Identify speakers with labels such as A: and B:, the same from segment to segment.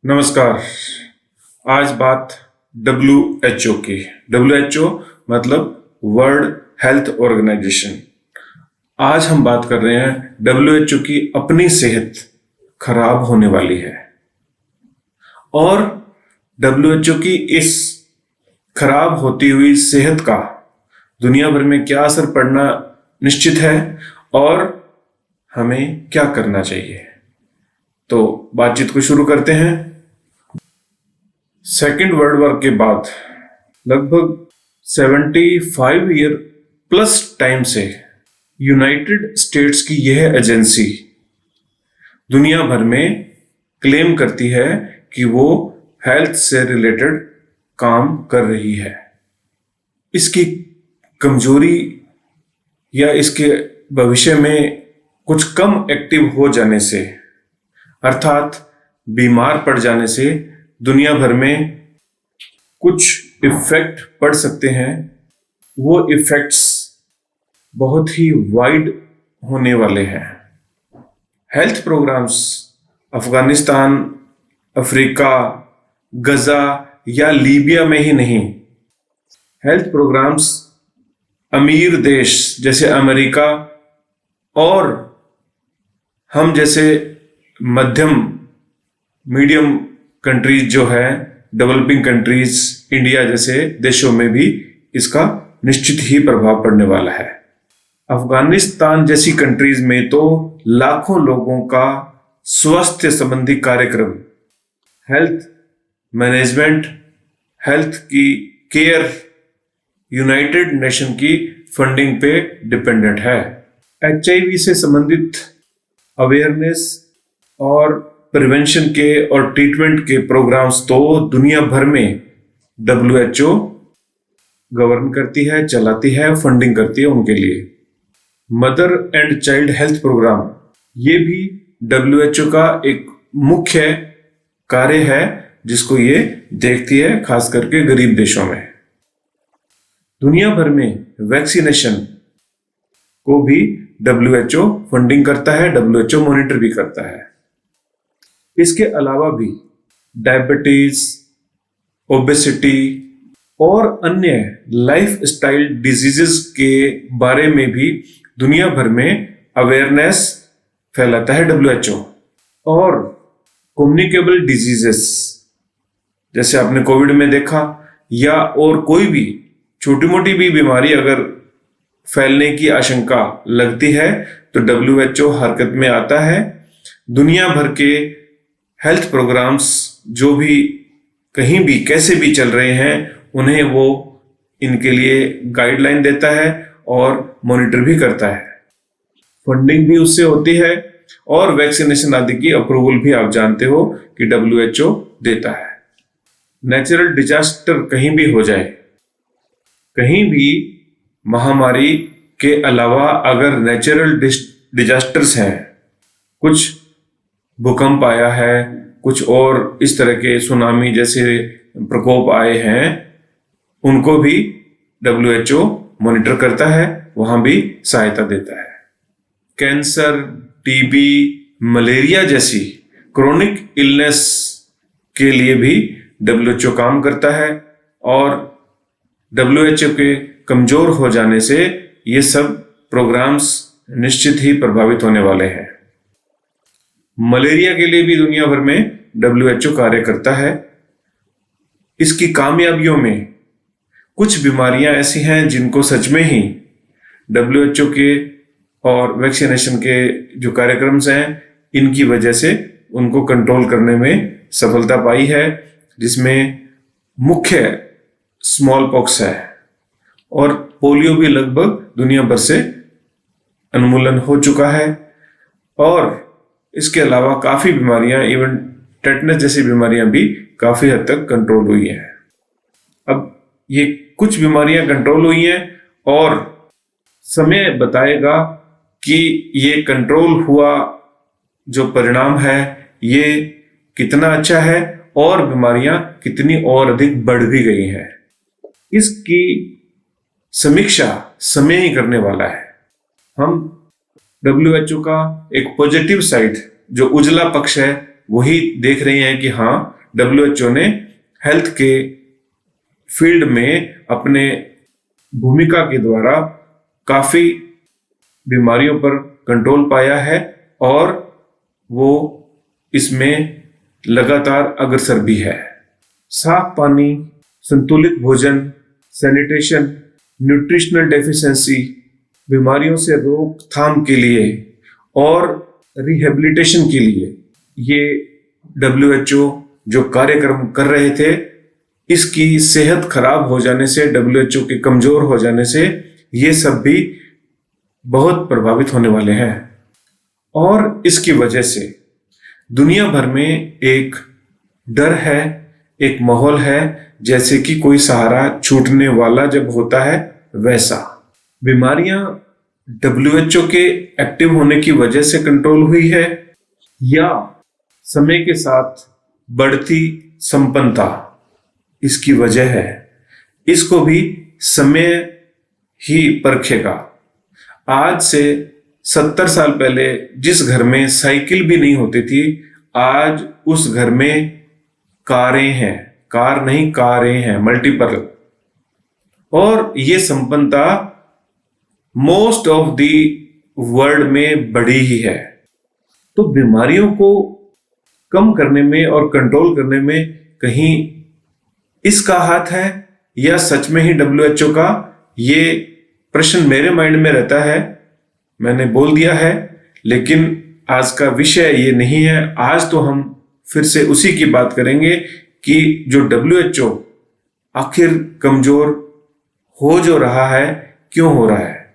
A: नमस्कार। आज बात WHO की। WHO मतलब वर्ल्ड हेल्थ ऑर्गेनाइजेशन। आज हम बात कर रहे हैं WHO की अपनी सेहत खराब होने वाली है और WHO की इस खराब होती हुई सेहत का दुनिया भर में क्या असर पड़ना निश्चित है और हमें क्या करना चाहिए। तो बातचीत को शुरू करते हैं। सेकेंड वर्ल्ड वॉर के बाद लगभग 75 ईयर प्लस टाइम से यूनाइटेड स्टेट्स की यह एजेंसी दुनिया भर में क्लेम करती है कि वो हेल्थ से रिलेटेड काम कर रही है। इसकी कमजोरी या इसके भविष्य में कुछ कम एक्टिव हो जाने से अर्थात बीमार पड़ जाने से दुनिया भर में कुछ इफेक्ट पड़ सकते हैं। वो इफेक्ट्स बहुत ही वाइड होने वाले हैं। हेल्थ प्रोग्राम्स अफगानिस्तान, अफ्रीका, गजा या लीबिया में ही नहीं, हेल्थ प्रोग्राम्स अमीर देश जैसे अमेरिका और हम जैसे मीडियम कंट्रीज जो है, डेवलपिंग कंट्रीज, इंडिया जैसे देशों में भी इसका निश्चित ही प्रभाव पड़ने वाला है। अफगानिस्तान जैसी कंट्रीज में तो लाखों लोगों का स्वास्थ्य संबंधी कार्यक्रम, हेल्थ मैनेजमेंट, हेल्थ की केयर यूनाइटेड नेशन की फंडिंग पे डिपेंडेंट है। HIV से संबंधित अवेयरनेस और प्रिवेंशन के और ट्रीटमेंट के प्रोग्राम्स तो दुनिया भर में WHO गवर्न करती है, चलाती है, फंडिंग करती है उनके लिए। Mother and child health program ये भी WHO का एक मुख्य कार्य है जिसको ये देखती है, खास करके गरीब देशों में। दुनिया भर में वैक्सीनेशन को भी WHO फंडिंग करता है, WHO मॉनिटर भी करता है। इसके अलावा भी डायबिटीज, ओबेसिटी और अन्य लाइफ स्टाइल डिजीजेस के बारे में भी दुनिया भर में अवेयरनेस फैलाता है WHO। और कम्युनिकेबल डिजीजेस जैसे आपने कोविड में देखा या और कोई भी छोटी मोटी भी बीमारी अगर फैलने की आशंका लगती है तो WHO हरकत में आता है। दुनिया भर के हेल्थ प्रोग्राम्स जो भी कहीं भी कैसे भी चल रहे हैं उन्हें वो इनके लिए गाइडलाइन देता है और मॉनिटर भी करता है। फंडिंग भी उससे होती है और वैक्सीनेशन आदि की अप्रूवल भी आप जानते हो कि WHO देता है। नेचुरल डिजास्टर कहीं भी हो जाए, कहीं भी महामारी के अलावा अगर नेचुरल डिजास्टर्स हैं, कुछ भूकंप आया है, कुछ और इस तरह के सुनामी जैसे प्रकोप आए हैं, उनको भी WHO मॉनिटर करता है, वहां भी सहायता देता है। कैंसर, TB, मलेरिया जैसी क्रोनिक इलनेस के लिए भी WHO काम करता है और WHO के कमजोर हो जाने से ये सब प्रोग्राम्स निश्चित ही प्रभावित होने वाले हैं। मलेरिया के लिए भी दुनिया भर में WHO कार्य करता है। इसकी कामयाबियों में कुछ बीमारियां ऐसी हैं जिनको सच में ही WHO के और वैक्सीनेशन के जो कार्यक्रम्स हैं इनकी वजह से उनको कंट्रोल करने में सफलता पाई है, जिसमें मुख्य स्मॉल पॉक्स है और पोलियो भी लगभग दुनिया भर से उन्मूलन हो चुका है। और इसके अलावा काफी बीमारियां, इवन टेटनस जैसी बीमारियां भी काफी हद तक कंट्रोल हुई हैं। अब ये कुछ बीमारियां कंट्रोल हुई हैं और समय बताएगा कि ये कंट्रोल हुआ जो परिणाम है ये कितना अच्छा है और बीमारियां कितनी और अधिक बढ़ भी गई हैं। इसकी समीक्षा समय ही करने वाला है। हम WHO का एक पॉजिटिव साइड जो उजला पक्ष है वही देख रहे हैं कि हाँ डब्ल्यूएचओ ने हेल्थ के फील्ड में अपने भूमिका के द्वारा काफी बीमारियों पर कंट्रोल पाया है और वो इसमें लगातार अग्रसर भी है। साफ पानी, संतुलित भोजन, सैनिटेशन, न्यूट्रिशनल डेफिशिएंसी, बीमारियों से रोकथाम के लिए और रिहेबिलिटेशन के लिए ये डब्ल्यूएचओ जो कार्यक्रम कर रहे थे, इसकी सेहत खराब हो जाने से, डब्ल्यूएचओ के कमजोर हो जाने से ये सब भी बहुत प्रभावित होने वाले हैं। और इसकी वजह से दुनिया भर में एक डर है, एक माहौल है, जैसे कि कोई सहारा छूटने वाला जब होता है वैसा। बीमारियां डब्ल्यूएचओ के एक्टिव होने की वजह से कंट्रोल हुई है या समय के साथ बढ़ती संपन्नता इसकी वजह है, इसको भी समय ही परखेगा। आज से 70 साल पहले जिस घर में साइकिल भी नहीं होती थी, आज उस घर में कारें हैं, कार नहीं कारें हैं, मल्टीपल। और ये संपन्नता मोस्ट ऑफ द वर्ल्ड में बढ़ी ही है। तो बीमारियों को कम करने में और कंट्रोल करने में कहीं इसका हाथ है या सच में ही डब्ल्यूएचओ का, ये प्रश्न मेरे माइंड में रहता है। मैंने बोल दिया है, लेकिन आज का विषय ये नहीं है। आज तो हम फिर से उसी की बात करेंगे कि जो डब्ल्यूएचओ आखिर कमजोर हो जो रहा है, क्यों हो रहा है।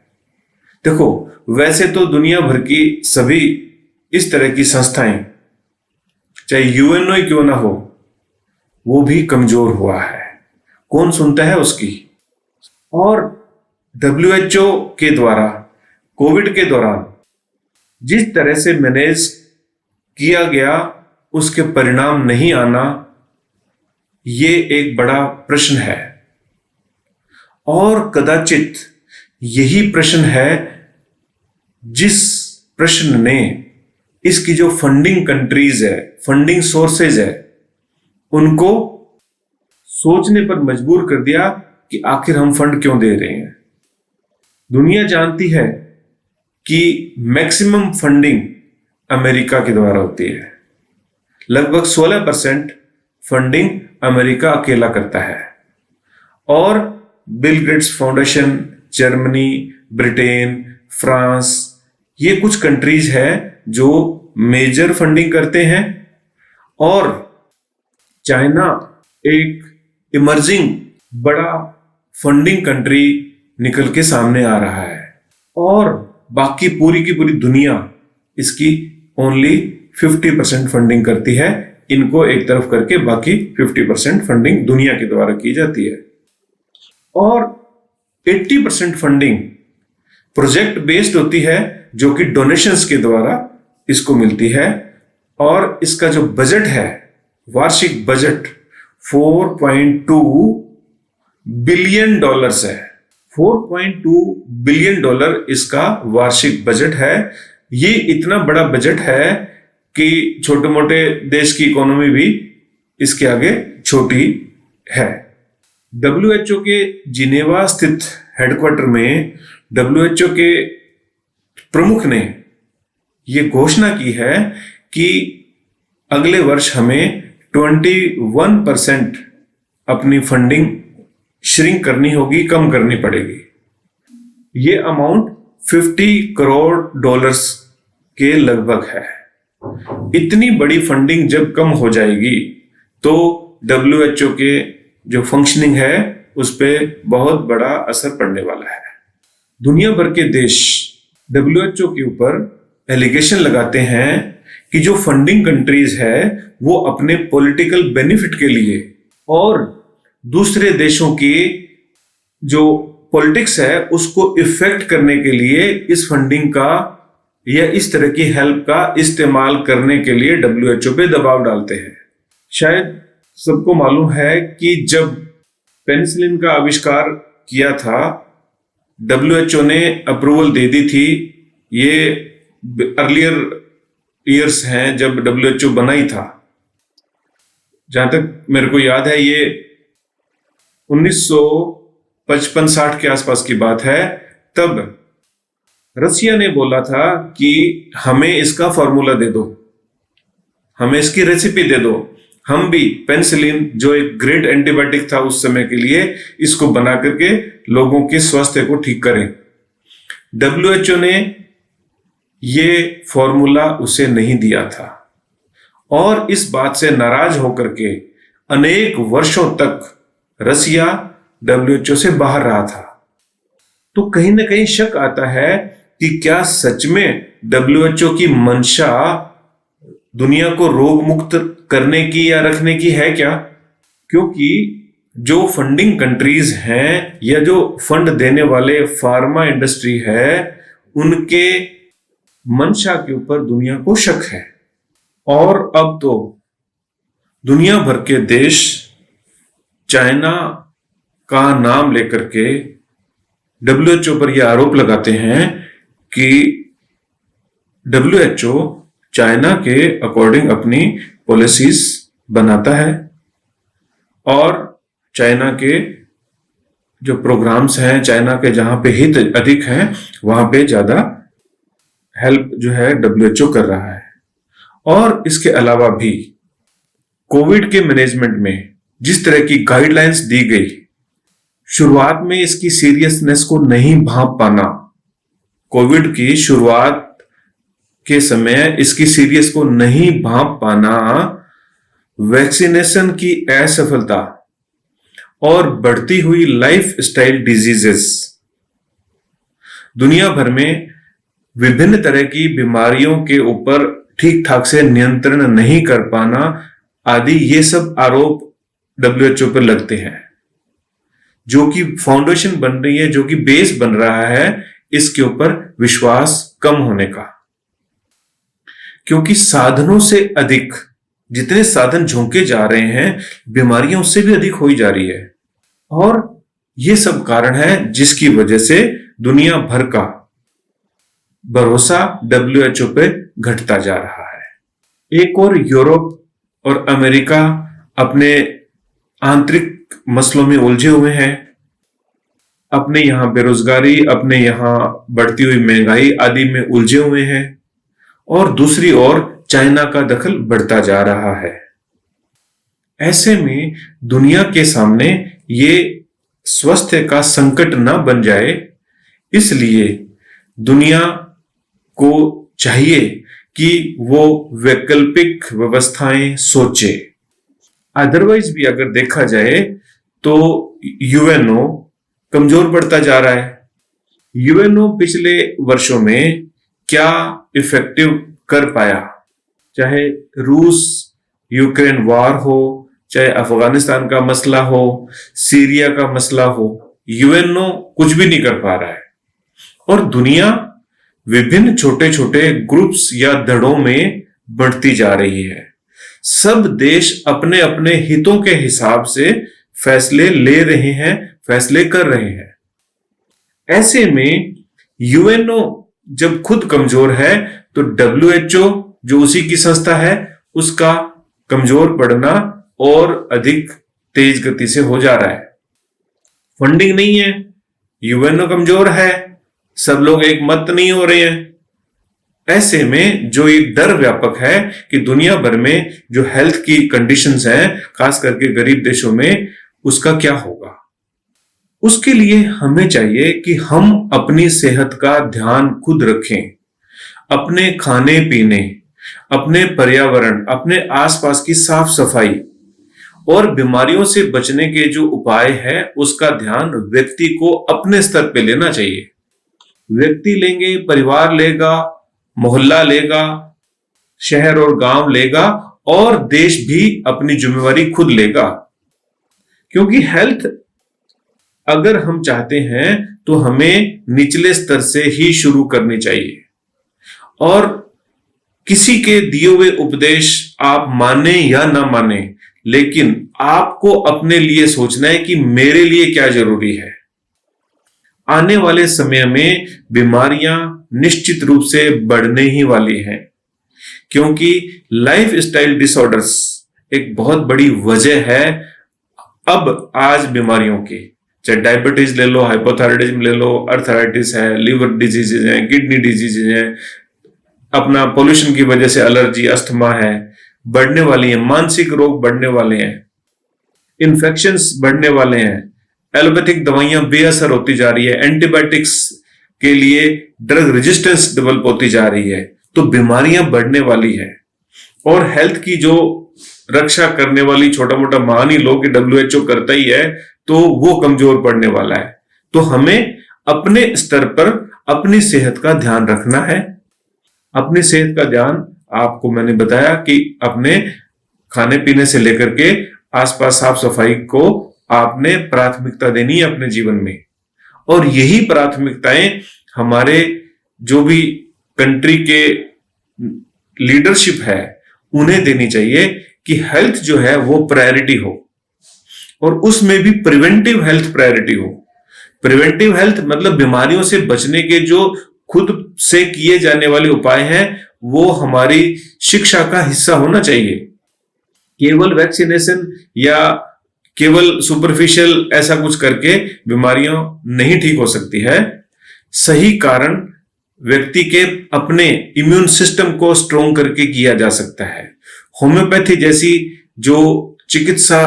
A: देखो, वैसे तो दुनिया भर की सभी इस तरह की संस्थाएं, चाहे यूएनओ ही क्यों ना हो, वो भी कमजोर हुआ है। कौन सुनता है उसकी। और डब्ल्यूएचओ के द्वारा कोविड के दौरान जिस तरह से मैनेज किया गया, उसके परिणाम नहीं आना, ये एक बड़ा प्रश्न है। और कदाचित यही प्रश्न है जिस प्रश्न ने इसकी जो फंडिंग कंट्रीज है, फंडिंग सोर्सेज है, उनको सोचने पर मजबूर कर दिया कि आखिर हम फंड क्यों दे रहे हैं। दुनिया जानती है कि मैक्सिमम फंडिंग अमेरिका के द्वारा होती है। लगभग 16% फंडिंग अमेरिका अकेला करता है। और Bill Gates foundation, Germany, Britain, France, ये कुछ कंट्रीज हैं जो मेजर फंडिंग करते हैं। और चाइना एक इमर्जिंग बड़ा फंडिंग कंट्री निकल के सामने आ रहा है। और बाकी पूरी की पूरी दुनिया इसकी ओनली 50% फंडिंग करती है। इनको एक तरफ करके बाकी 50% फंडिंग दुनिया के द्वारा की जाती है। और 80% फंडिंग प्रोजेक्ट बेस्ड होती है, जो कि डोनेशंस के द्वारा इसको मिलती है। और इसका जो बजट है, वार्षिक बजट 4.2 बिलियन डॉलर्स है। 4.2 बिलियन डॉलर इसका वार्षिक बजट है। ये इतना बड़ा बजट है कि छोटे मोटे देश की इकोनॉमी भी इसके आगे छोटी है। डब्ल्यूएचओ के जिनेवा स्थित हेडक्वार्टर में डब्ल्यूएचओ के प्रमुख ने यह घोषणा की है कि अगले वर्ष हमें 21% अपनी फंडिंग श्रिंक करनी होगी, कम करनी पड़ेगी। ये अमाउंट 50 करोड़ डॉलर्स के लगभग है। इतनी बड़ी फंडिंग जब कम हो जाएगी तो डब्ल्यूएचओ के जो फंक्शनिंग है उस पर बहुत बड़ा असर पड़ने वाला है। दुनिया भर के देश डब्ल्यूएचओ के ऊपर एलिगेशन लगाते हैं कि जो फंडिंग कंट्रीज है वो अपने पॉलिटिकल बेनिफिट के लिए और दूसरे देशों की जो पॉलिटिक्स है उसको इफेक्ट करने के लिए इस फंडिंग का या इस तरह की हेल्प का इस्तेमाल करने के लिए डब्ल्यूएचओ पे दबाव डालते हैं। शायद सबको मालूम है कि जब पेनिसिलिन का आविष्कार किया था, डब्ल्यूएचओ ने अप्रूवल दे दी थी। ये अर्लियर ईयर्स हैं जब डब्ल्यूएचओ बना ही था। जहां तक मेरे को याद है ये 1955-60 के आसपास की बात है। तब रसिया ने बोला था कि हमें इसका फॉर्मूला दे दो, हमें इसकी रेसिपी दे दो, हम भी पेनिसिलिन जो एक ग्रेट एंटीबायोटिक था उस समय के लिए, इसको बना करके लोगों के स्वास्थ्य को ठीक करें। WHO ने ये फॉर्मूला उसे नहीं दिया था और इस बात से नाराज होकर के अनेक वर्षों तक रसिया WHO से बाहर रहा था। तो कहीं ना कहीं शक आता है कि क्या सच में WHO की मंशा दुनिया को रोग मुक्त करने की या रखने की है क्या? क्योंकि जो फंडिंग कंट्रीज हैं या जो फंड देने वाले फार्मा इंडस्ट्री है, उनके मंशा के ऊपर दुनिया को शक है। और अब तो दुनिया भर के देश चाइना का नाम लेकर के WHO पर यह आरोप लगाते हैं कि WHO चाइना के अकॉर्डिंग अपनी पॉलिसीज बनाता है और चाइना के जो प्रोग्राम्स हैं, चाइना के जहां पे हित अधिक हैं, वहां पे ज्यादा हेल्प जो है WHO कर रहा है। और इसके अलावा भी कोविड के मैनेजमेंट में जिस तरह की गाइडलाइंस दी गई, शुरुआत में इसकी सीरियसनेस को नहीं भांप पाना, कोविड की शुरुआत के समय इसकी सीरियस को नहीं भांप पाना, वैक्सीनेशन की असफलता और बढ़ती हुई लाइफ स्टाइल डिजीजेस, दुनिया भर में विभिन्न तरह की बीमारियों के ऊपर ठीक ठाक से नियंत्रण नहीं कर पाना आदि, ये सब आरोप WHO पर लगते हैं। जो कि फाउंडेशन बन रही है, जो कि बेस बन रहा है इसके ऊपर विश्वास कम होने का। क्योंकि साधनों से अधिक, जितने साधन झोंके जा रहे हैं, बीमारियां उससे भी अधिक होई जा रही है। और ये सब कारण है जिसकी वजह से दुनिया भर का भरोसा WHO पे घटता जा रहा है। एक और यूरोप और अमेरिका अपने आंतरिक मसलों में उलझे हुए हैं, अपने यहां बेरोजगारी, अपने यहां बढ़ती हुई महंगाई आदि में उलझे हुए हैं, और दूसरी ओर चाइना का दखल बढ़ता जा रहा है। ऐसे में दुनिया के सामने ये स्वास्थ्य का संकट न बन जाए, इसलिए दुनिया को चाहिए कि वो वैकल्पिक व्यवस्थाएं सोचे। अदरवाइज भी अगर देखा जाए तो UNO कमजोर पड़ता जा रहा है। UNO पिछले वर्षों में क्या इफेक्टिव कर पाया, चाहे रूस यूक्रेन वार हो, चाहे अफगानिस्तान का मसला हो, सीरिया का मसला हो, UNO कुछ भी नहीं कर पा रहा है। और दुनिया विभिन्न छोटे छोटे ग्रुप्स या दड़ों में बढ़ती जा रही है। सब देश अपने अपने हितों के हिसाब से फैसले ले रहे हैं, फैसले कर रहे हैं। ऐसे में UNO जब खुद कमजोर है तो WHO जो उसी की संस्था है, उसका कमजोर पड़ना और अधिक तेज गति से हो जा रहा है। फंडिंग नहीं है, UNO कमजोर है, सब लोग एक मत नहीं हो रहे हैं। ऐसे में जो एक डर व्यापक है कि दुनिया भर में जो हेल्थ की कंडीशंस हैं, खास करके गरीब देशों में, उसका क्या होगा। उसके लिए हमें चाहिए कि हम अपनी सेहत का ध्यान खुद रखें। अपने खाने पीने, अपने पर्यावरण, अपने आसपास की साफ सफाई और बीमारियों से बचने के जो उपाय हैं, उसका ध्यान व्यक्ति को अपने स्तर पे लेना चाहिए। व्यक्ति लेंगे, परिवार लेगा, मोहल्ला लेगा, शहर और गांव लेगा, और देश भी अपनी जिम्मेवारी खुद लेगा। क्योंकि हेल्थ अगर हम चाहते हैं तो हमें निचले स्तर से ही शुरू करनी चाहिए। और किसी के दिए हुए उपदेश आप माने या ना माने, लेकिन आपको अपने लिए सोचना है कि मेरे लिए क्या जरूरी है। आने वाले समय में बीमारियां निश्चित रूप से बढ़ने ही वाली हैं, क्योंकि लाइफ स्टाइल डिसऑर्डर्स एक बहुत बड़ी वजह है अब आज बीमारियों की। चाहे डायबिटीज ले लो, हाइपोथायराइडिज्म ले लो, अर्थराइटिस है, लिवर डिजीजेज हैं, किडनी डिजीजेज हैं, अपना पोल्यूशन की वजह से एलर्जी, अस्थमा है, बढ़ने वाली है, मानसिक रोग बढ़ने वाले हैं, इन्फेक्शंस बढ़ने वाले हैं, एलोपैथिक दवाइयां बेअसर होती जा रही है, एंटीबायोटिक्स के लिए ड्रग रेजिस्टेंस डेवलप होती जा रही है, तो बीमारियां बढ़ने वाली है। और हेल्थ की जो रक्षा करने वाली छोटा मोटा मान ही लो कि WHO करता ही है, तो वो कमजोर पड़ने वाला है। तो हमें अपने स्तर पर अपनी सेहत का ध्यान रखना है। अपनी सेहत का ध्यान आपको मैंने बताया कि अपने खाने पीने से लेकर के आसपास साफ सफाई को आपने प्राथमिकता देनी है अपने जीवन में। और यही प्राथमिकताएं हमारे जो भी कंट्री के लीडरशिप है उन्हें देनी चाहिए कि हेल्थ जो है वो प्रायोरिटी हो, और उसमें भी प्रिवेंटिव हेल्थ प्रायोरिटी हो। प्रिवेंटिव हेल्थ मतलब बीमारियों से बचने के जो खुद से किए जाने वाले उपाय हैं वो हमारी शिक्षा का हिस्सा होना चाहिए। केवल वैक्सीनेशन या केवल सुपरफिशियल ऐसा कुछ करके बीमारियां नहीं ठीक हो सकती है। सही कारण व्यक्ति के अपने इम्यून सिस्टम को स्ट्रोंग करके किया जा सकता है। होम्योपैथी जैसी जो चिकित्सा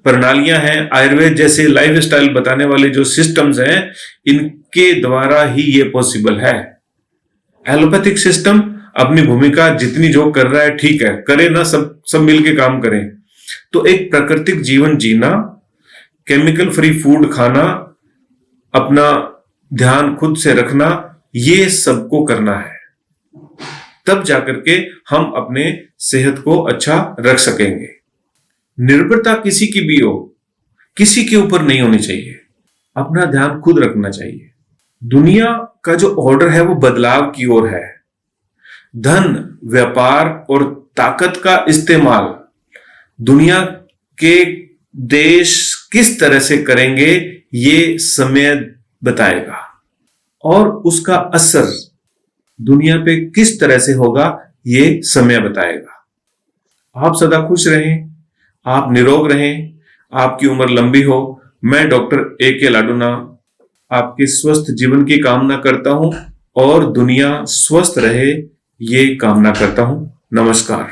A: प्रणालियां हैं, आयुर्वेद जैसे लाइफस्टाइल बताने वाले जो सिस्टम्स हैं, इनके द्वारा ही ये पॉसिबल है। एलोपैथिक सिस्टम अपनी भूमिका जितनी जो कर रहा है ठीक है, करे ना, सब मिलके काम करें। तो एक प्राकृतिक जीवन जीना, केमिकल फ्री फूड खाना, अपना ध्यान खुद से रखना, ये सबको करना है। तब जाकर के हम अपने सेहत को अच्छा रख सकेंगे। निर्भरता किसी की भी हो, किसी के ऊपर नहीं होनी चाहिए। अपना ध्यान खुद रखना चाहिए। दुनिया का जो ऑर्डर है वो बदलाव की ओर है। धन, व्यापार और ताकत का इस्तेमाल दुनिया के देश किस तरह से करेंगे ये समय बताएगा, और उसका असर दुनिया पे किस तरह से होगा ये समय बताएगा। आप सदा खुश रहें, आप निरोग रहें, आपकी उम्र लंबी हो। मैं डॉक्टर AK लाडूना आपके स्वस्थ जीवन की कामना करता हूं और दुनिया स्वस्थ रहे ये कामना करता हूं। नमस्कार।